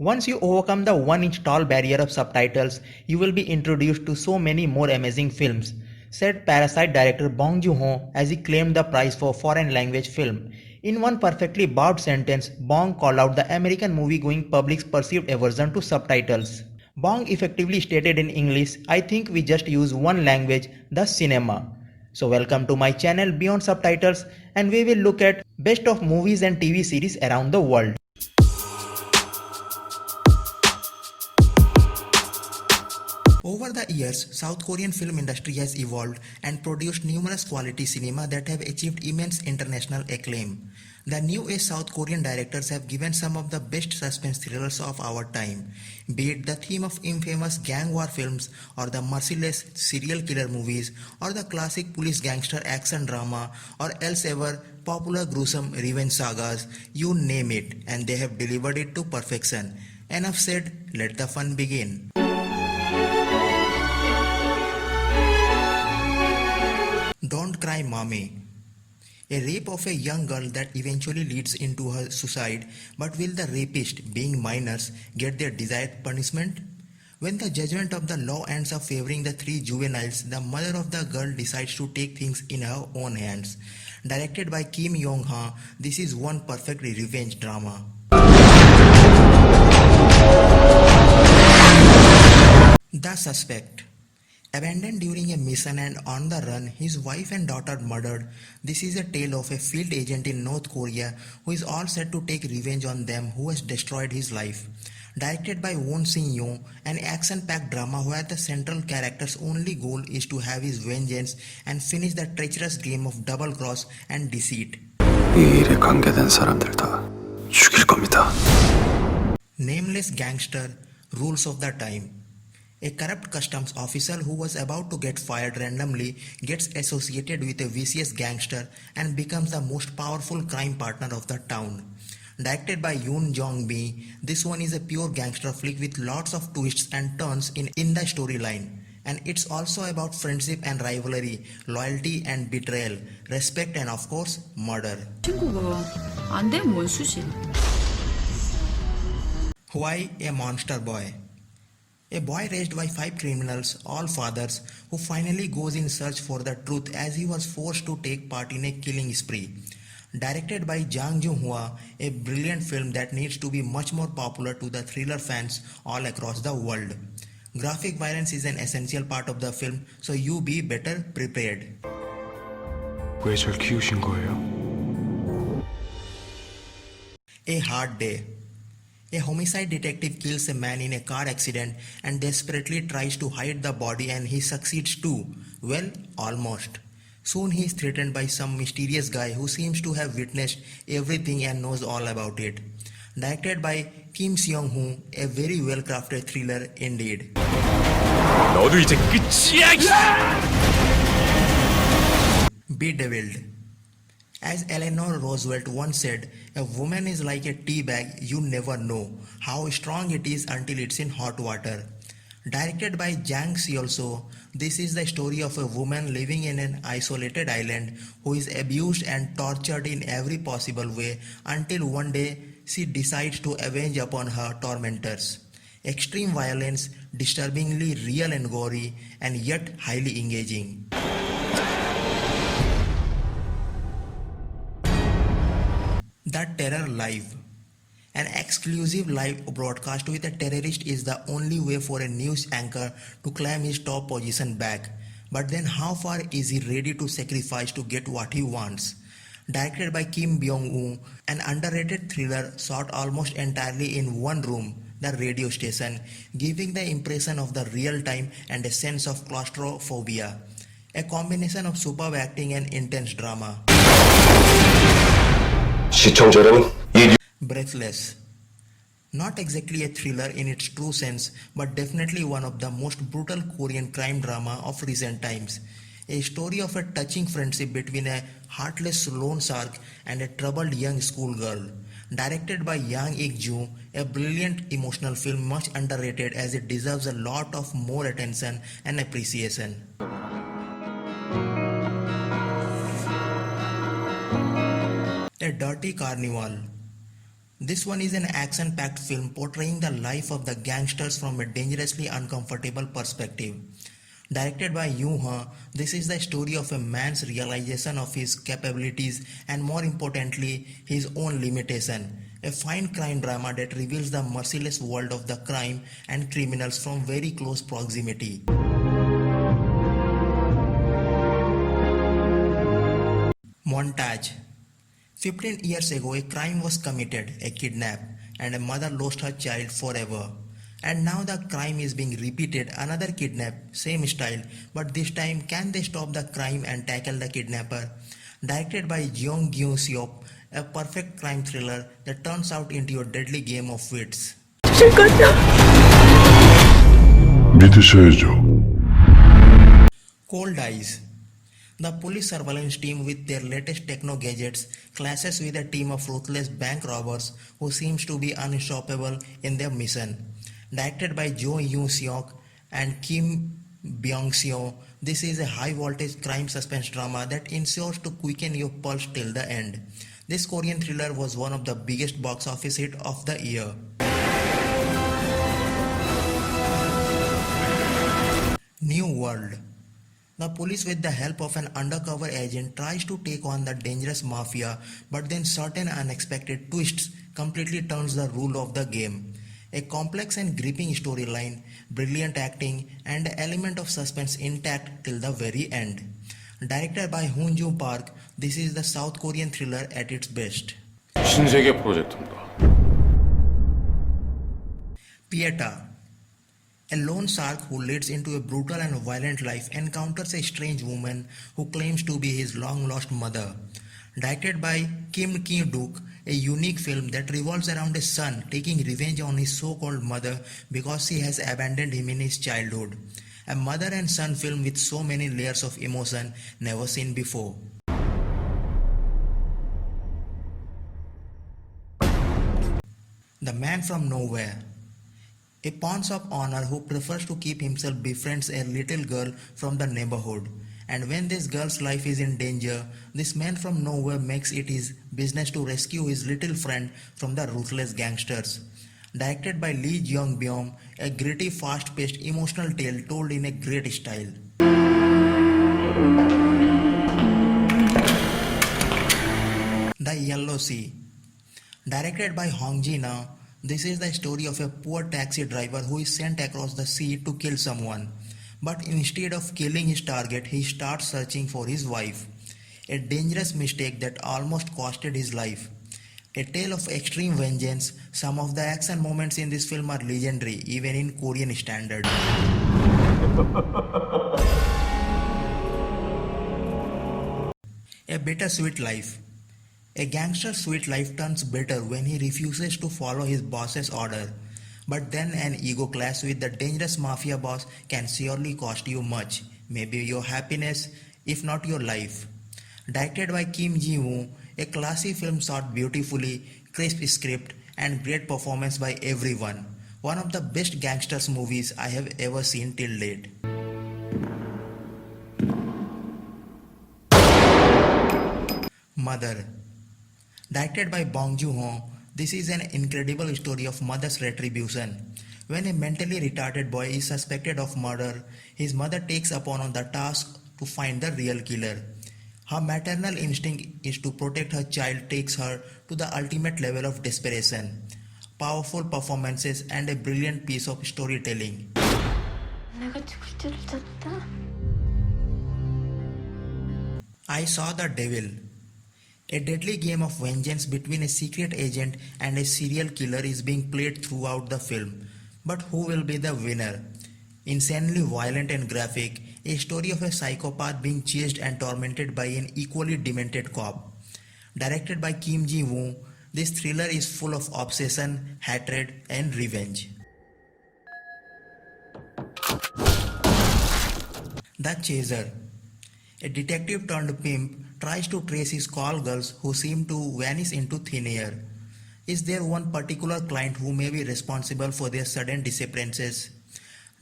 Once you overcome the 1-inch tall barrier of subtitles, you will be introduced to so many more amazing films, said Parasite director Bong Joon-ho as he claimed the prize for foreign language film. In one perfectly barbed sentence, Bong called out the American movie-going public's perceived aversion to subtitles. Bong effectively stated in English, I think we just use one language, the cinema. So welcome to my channel Beyond Subtitles, and we will look at best of movies and TV series around the world. Over the years, South Korean film industry has evolved and produced numerous quality cinema that have achieved immense international acclaim. The new age South Korean directors have given some of the best suspense thrillers of our time, be it the theme of infamous gang war films or the merciless serial killer movies or the classic police gangster action drama or else ever popular gruesome revenge sagas, you name it, and they have delivered it to perfection. Enough said, let the fun begin. Don't Cry Mommy. A rape of a young girl that eventually leads into her suicide, but will the rapist, being minors, get their desired punishment? When the judgment of the law ends up favoring the three juveniles, the mother of the girl decides to take things in her own hands. Directed by Kim Yong-ha, this is one perfect revenge drama. The Suspect. Abandoned during a mission and on the run, his wife and daughter murdered, this is a tale of a field agent in North Korea who is all set to take revenge on them who has destroyed his life. Directed by Won Shin-young, an action-packed drama where the central character's only goal is to have his vengeance and finish the treacherous game of double-cross and deceit. 이 일에 관계된 사람들 다 죽일 겁니다. Nameless Gangster, Rules of the Time. A corrupt customs officer who was about to get fired randomly gets associated with a vicious gangster and becomes the most powerful crime partner of the town. Directed by Yoon Jong-mi, this one is a pure gangster flick with lots of twists and turns in the storyline. And it's also about friendship and rivalry, loyalty and betrayal, respect and of course, murder. 친구가 안 되면 원수지. Why a Monster Boy? A boy raised by 5 criminals, all fathers, who finally goes in search for the truth as he was forced to take part in a killing spree. Directed by Jang Joon-hwa, a brilliant film that needs to be much more popular to the thriller fans all across the world. Graphic violence is an essential part of the film, so you be better prepared. 왜 절 키우신 거예요? A Hard Day. A homicide detective kills a man in a car accident and desperately tries to hide the body, and he succeeds too. Well, almost. Soon he is threatened by some mysterious guy who seems to have witnessed everything and knows all about it. Directed by Kim Seong-ho, a very well-crafted thriller indeed. 너도 이제 끝이야! Bedeviled. As Eleanor Roosevelt once said, a woman is like a tea bag, you never know how strong it is until it's in hot water. Directed by Jang Seol-so, this is the story of a woman living in an isolated island who is abused and tortured in every possible way until one day she decides to avenge upon her tormentors. Extreme violence, disturbingly real and gory, and yet highly engaging. The Terror Live. An exclusive live broadcast with a terrorist is the only way for a news anchor to claim his top position back. But then how far is he ready to sacrifice to get what he wants? Directed by Kim Byung-woo, an underrated thriller shot almost entirely in one room, the radio station, giving the impression of the real time and a sense of claustrophobia. A combination of superb acting and intense drama. 시청자 여러분, Breathless. Not exactly a thriller in its true sense, but definitely one of the most brutal Korean crime drama of recent times. A story of a touching friendship between a heartless loan shark and a troubled young schoolgirl. Directed by Yang Ik-joo, a brilliant emotional film much underrated as it deserves a lot of more attention and appreciation. A Dirty Carnival. This one is an action-packed film portraying the life of the gangsters from a dangerously uncomfortable perspective. Directed by Yu He, this is the story of a man's realization of his capabilities and, more importantly, his own limitation. A fine crime drama that reveals the merciless world of the crime and criminals from very close proximity. Montage. 15 years ago, a crime was committed, a kidnap, and a mother lost her child forever. And now the crime is being repeated, another kidnap, same style, but this time can they stop the crime and tackle the kidnapper? Directed by Jeong Gyun-seop, a perfect crime thriller that turns out into a deadly game of wits. 믿으셔야죠. Cold Eyes. The police surveillance team with their latest techno gadgets clashes with a team of ruthless bank robbers who seems to be unstoppable in their mission. Directed by Jo Yoon-seok and Kim Byung-seo, this is a high-voltage crime suspense drama that ensures to quicken your pulse till the end. This Korean thriller was one of the biggest box office hit of the year. New World. The police, with the help of an undercover agent, tries to take on the dangerous mafia, but then certain unexpected twists completely turns the rule of the game. A complex and gripping storyline, brilliant acting, and an element of suspense intact till the very end. Directed by Hoon Joo Park, this is the South Korean thriller at its best. 신세계 프로젝트입니다. Pieta. A lone shark who leads into a brutal and violent life encounters a strange woman who claims to be his long-lost mother. Directed by Kim Ki-duk, a unique film that revolves around a son taking revenge on his so-called mother because she has abandoned him in his childhood. A mother and son film with so many layers of emotion never seen before. The Man from Nowhere. A pawn shop owner who prefers to keep himself befriends a little girl from the neighborhood. And when this girl's life is in danger, this man from nowhere makes it his business to rescue his little friend from the ruthless gangsters. Directed by Lee Jeong-byung, a gritty, fast-paced, emotional tale told in a great style. The Yellow Sea. Directed by Hong Ji-na, this is the story of a poor taxi driver who is sent across the sea to kill someone. But instead of killing his target, he starts searching for his wife. A dangerous mistake that almost costed his life. A tale of extreme vengeance. Some of the action moments in this film are legendary, even in Korean standard. A Bittersweet Life. A gangster's sweet life turns bitter when he refuses to follow his boss's order. But then an ego clash with the dangerous mafia boss can surely cost you much, maybe your happiness, if not your life. Directed by Kim Ji-woo, a classy film shot beautifully, crisp script, and great performance by everyone. One of the best gangsters movies I have ever seen till date. Mother. Directed by Bong Joon-ho, this is an incredible story of mother's retribution. When a mentally retarded boy is suspected of murder, his mother takes upon the task to find the real killer. Her maternal instinct is to protect her child takes her to the ultimate level of desperation. Powerful performances and a brilliant piece of storytelling. 내가 죽을 줄을 쳤다. I Saw the Devil. A deadly game of vengeance between a secret agent and a serial killer is being played throughout the film. But who will be the winner? Insanely violent and graphic, a story of a psychopath being chased and tormented by an equally demented cop. Directed by Kim Ji-woo, this thriller is full of obsession, hatred, and revenge. The Chaser. A detective turned pimp tries to trace his call girls who seem to vanish into thin air. Is there one particular client who may be responsible for their sudden disappearances?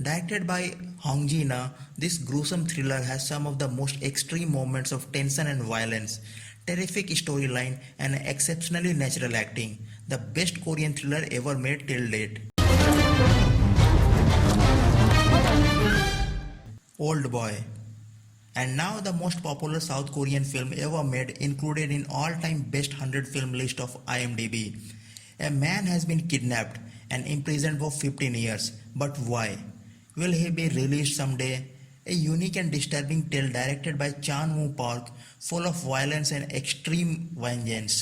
Directed by Hong Ji-na, this gruesome thriller has some of the most extreme moments of tension and violence, terrific storyline, and exceptionally natural acting. the best Korean thriller ever made till date. Old Boy. And now the most popular South Korean film ever made, included in all-time best 100 film list of IMDb. A man has been kidnapped and imprisoned for 15 years. But why? Will he be released someday? A unique and disturbing tale directed by Chan Woo Park, full of violence and extreme vengeance.